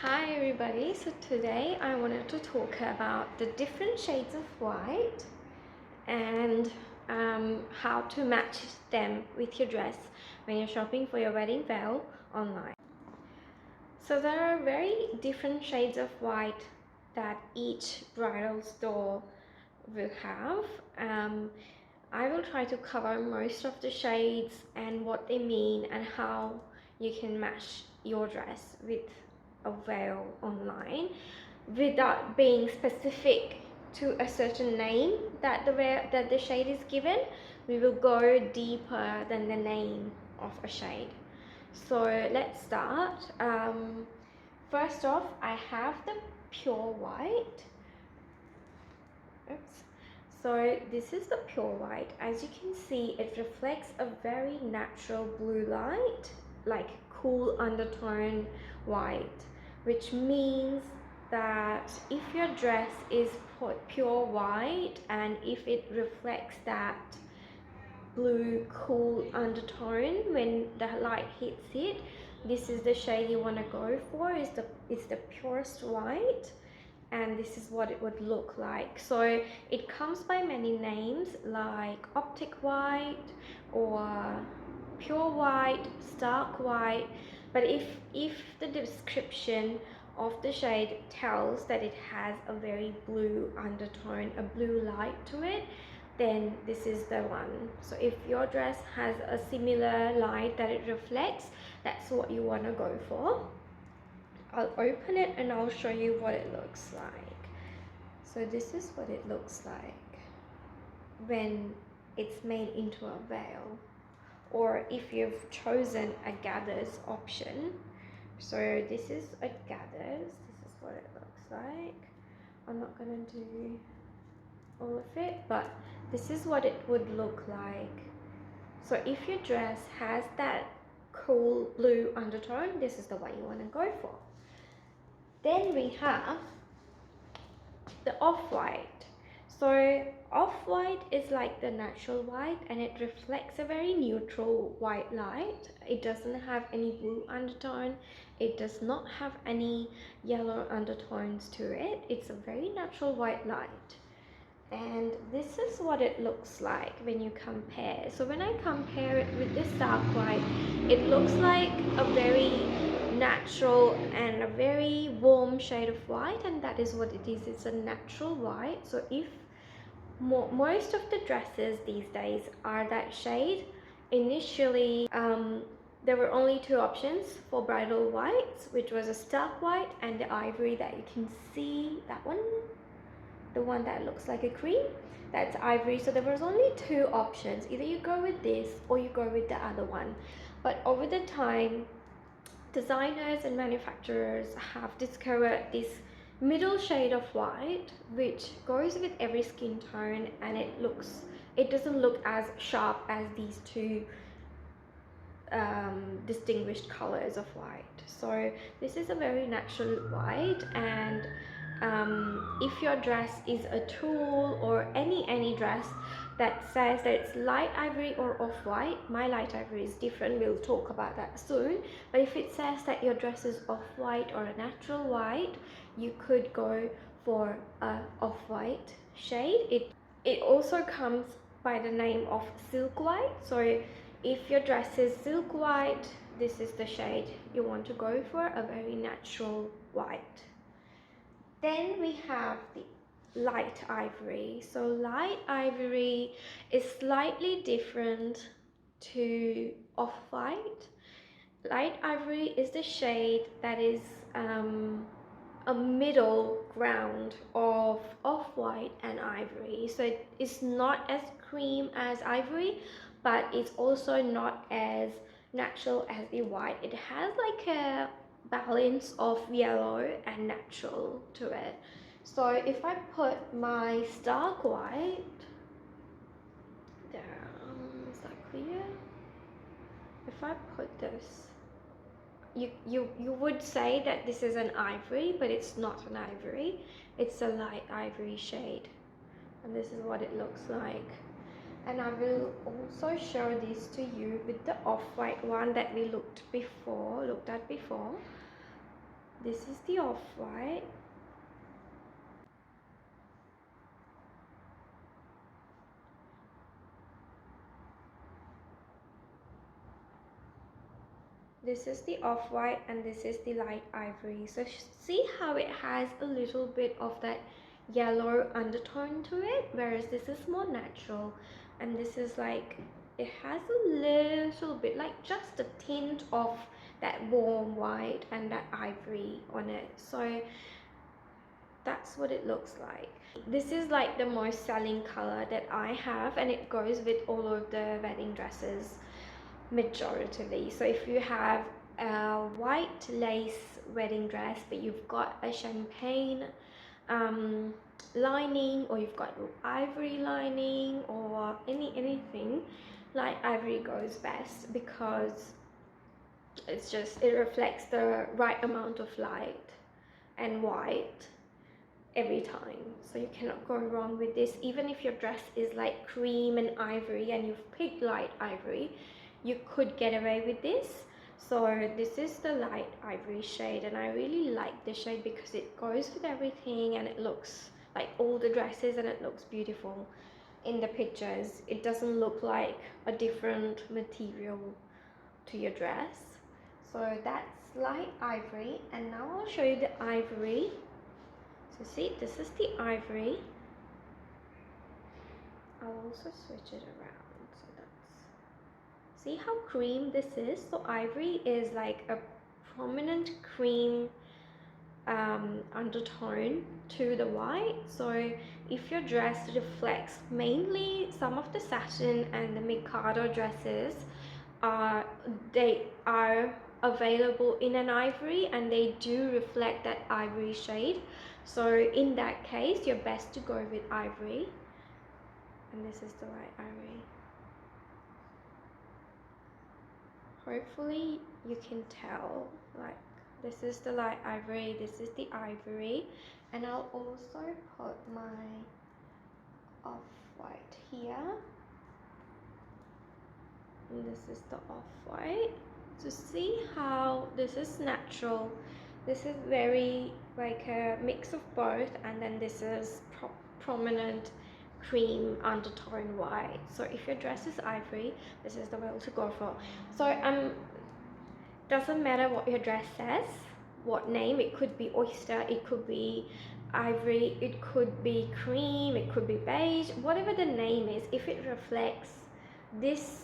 Hi everybody, so today I wanted to talk about the different shades of white and how to match them with your dress when you're shopping for your wedding veil online. So there are very different shades of white that each bridal store will have. I will try to cover most of the shades and what they mean and how you can match your dress with a veil online without being specific to a certain name that the shade is given. We will go deeper than the name of a shade. So let's start. First off, I have the pure white. Oops. So this is the pure white. As you can see, it reflects a very natural blue light, like cool undertone white, which means that if your dress is pure white and if it reflects that blue cool undertone when the light hits it, this is the shade you want to go for. It's the purest white, and this is what it would look like. So it comes by many names like optic white or pure white, stark white, but if the description of the shade tells that it has a very blue undertone, a blue light to it, then this is the one. So if your dress has a similar light that it reflects, that's what you want to go for. I'll open it and I'll show you what it looks like. So this is what it looks like when it's made into a veil, or if you've chosen a gathers option. So this is a gathers, this is what it looks like. I'm not gonna do all of it, but this is what it would look like. So if your dress has that cool blue undertone, this is the one you want to go for. Then we have the off-white. So off-white is like the natural white, and it reflects a very neutral white light. It doesn't have any blue undertone, it does not have any yellow undertones to it. It's a very natural white light, and this is what it looks like when you compare. So when I compare it with this dark white, it looks like a very natural and a very warm shade of white, and that is what it is. It's a natural white. So if most of the dresses these days are that shade, initially there were only two options for bridal whites, which was a stark white and the ivory that you can see, that one, the one that looks like a cream, that's ivory. So there was only two options, either you go with this or you go with the other one. But over the time, designers and manufacturers have discovered this middle shade of white which goes with every skin tone, and it doesn't look as sharp as these two distinguished colors of white. So this is a very natural white, and if your dress is a tulle or any dress that says that it's light ivory or off-white, my light ivory is different, we'll talk about that soon, but if it says that your dress is off-white or a natural white, you could go for a off-white shade. It also comes by the name of silk white. So if your dress is silk white, this is the shade you want to go for, a very natural white. Then we have the light ivory. So light ivory is slightly different to off-white. Light ivory is the shade that is a middle ground of off-white and ivory. So it is not as cream as ivory, but it's also not as natural as the white. It has like a balance of yellow and natural to it. So if I put my stark white down, is that clear? If I put this, you would say that this is an ivory, but it's not an ivory. It's a light ivory shade, and this is what it looks like. And I will also show this to you with the off-white one that we looked at before. This is the off-white. This is the off-white and this is the light ivory. So see how it has a little bit of that yellow undertone to it, whereas this is more natural, and this is like, it has a little bit, like just a tint of that warm white and that ivory on it. So that's what it looks like. This is like the most selling color that I have, and it goes with all of the wedding dresses majoritively. So if you have a white lace wedding dress but you've got a champagne lining, or you've got ivory lining, or anything, light ivory goes best because it reflects the right amount of light and white every time. So you cannot go wrong with this. Even if your dress is like cream and ivory and you've picked light ivory, you could get away with this. So this is the light ivory shade, and I really like this shade because it goes with everything and it looks like all the dresses, and it looks beautiful in the pictures. It doesn't look like a different material to your dress. So that's light ivory, and now I'll show you the ivory. So see, this is the ivory. I'll also switch it around. So that's, see how cream this is? So ivory is like a prominent cream undertone to the white. So if your dress reflects, mainly some of the satin and the Mikado dresses they are available in an ivory, and they do reflect that ivory shade. So in that case, you're best to go with ivory, and this is the light ivory. Hopefully you can tell, like, this is the light ivory, this is the ivory, and I'll also put my off-white here, and this is the off-white. To see how this is natural, this is very like a mix of both, and then this is prominent cream undertone white. So if your dress is ivory, this is the way to go for. So doesn't matter what your dress says, what name. It could be oyster, it could be ivory, it could be cream, it could be beige, whatever the name is. If it reflects this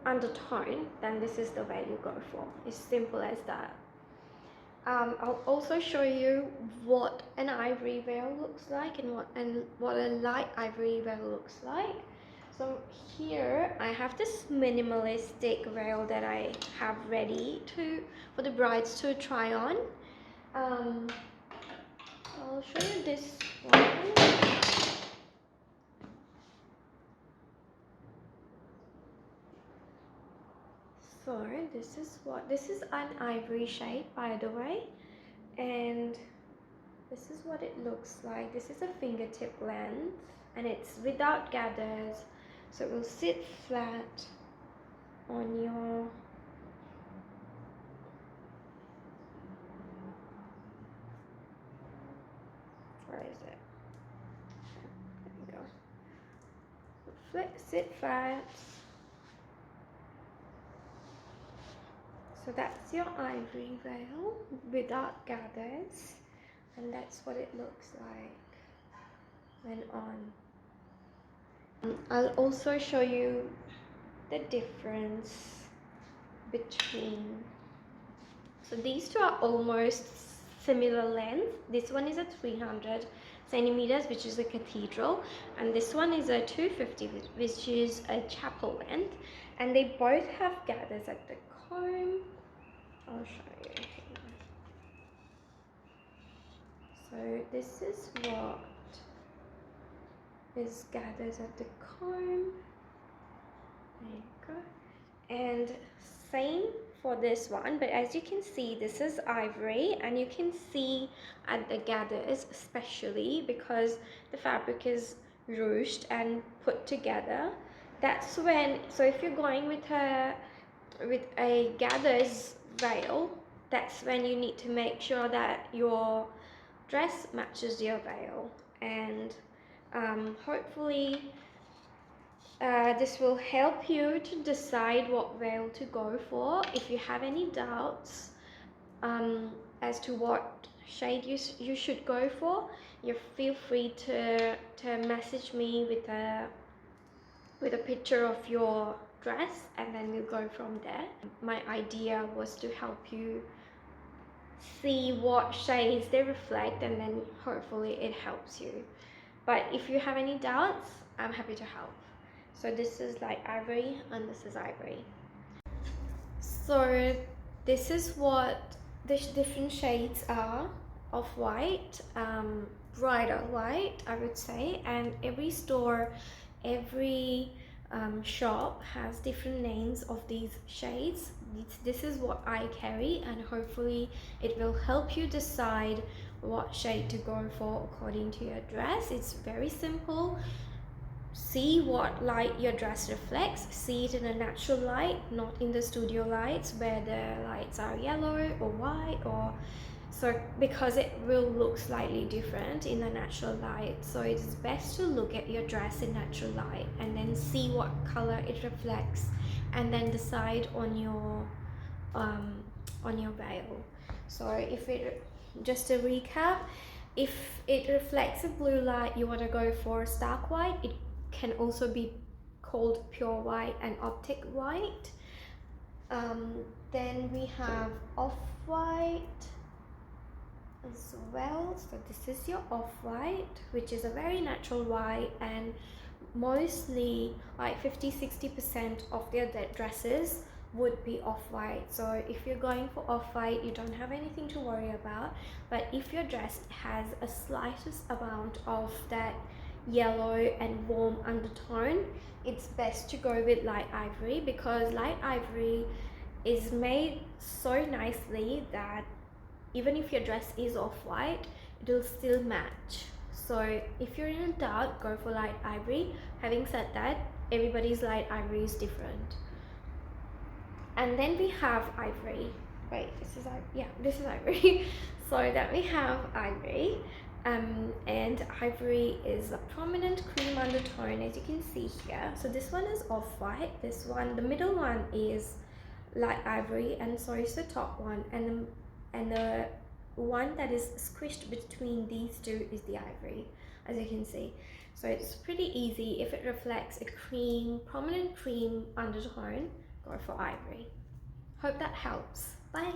undertone, then this is the way you go for. It's simple as that. I'll also show you what an ivory veil looks like, and what a light ivory veil looks like. So here I have this minimalistic veil that I have ready for the brides to try on. I'll show you this one. So this is an ivory shade, by the way, and this is what it looks like. This is a fingertip length, and it's without gathers, so it will sit flat on your where is it? There we go. Sit flat. So that's your ivory veil without gathers, and that's what it looks like when on. I'll also show you the difference between, so these two are almost similar length. This one is a 300 centimeters, which is a cathedral, and this one is a 250, which is a chapel length, and they both have gathers at the comb. I'll show you here. So this is what is gathers at the comb. There you go. And same for this one, but as you can see, this is ivory, and you can see at the gathers, especially because the fabric is ruched and put together. That's when, so if you're going with a gathers veil, that's when you need to make sure that your dress matches your veil. And hopefully this will help you to decide what veil to go for. If you have any doubts as to what shade you should go for, you feel free to message me with a picture of your dress, and then we'll go from there. My idea was to help you see what shades they reflect, and then hopefully it helps you. But if you have any doubts, I'm happy to help. So this is light ivory and this is ivory. So this is what the different shades are of white, bridal white, I would say. And every store, every shop has different names of these shades. This is what I carry, and hopefully it will help you decide what shade to go for according to your dress. It's very simple. See what light your dress reflects. See it in a natural light, not in the studio lights where the lights are yellow or white, or so, because it will look slightly different in the natural light. So it's best to look at your dress in natural light and then see what color it reflects, and then decide on your veil. So if it, just to recap, if it reflects a blue light, you want to go for stark white. It can also be called pure white and optic white. Then we have off-white as well. So this is your off-white, which is a very natural white, and mostly like 50-60% of their dresses would be off-white. So if you're going for off-white, you don't have anything to worry about. But if your dress has a slightest amount of that yellow and warm undertone, it's best to go with light ivory, because light ivory is made so nicely that even if your dress is off-white, it'll still match. So if you're in doubt, go for light ivory. Having said that, everybody's light ivory is different. And then we have ivory. Wait, this is ivory. Yeah, this is ivory. So then we have ivory. And ivory is a prominent cream undertone, as you can see here. So this one is off-white. This one, the middle one, is light ivory, and so is the top one. And the one that is squished between these two is the ivory, as you can see. So it's pretty easy. If it reflects a cream, prominent cream undertone, go for ivory. Hope that helps. Bye.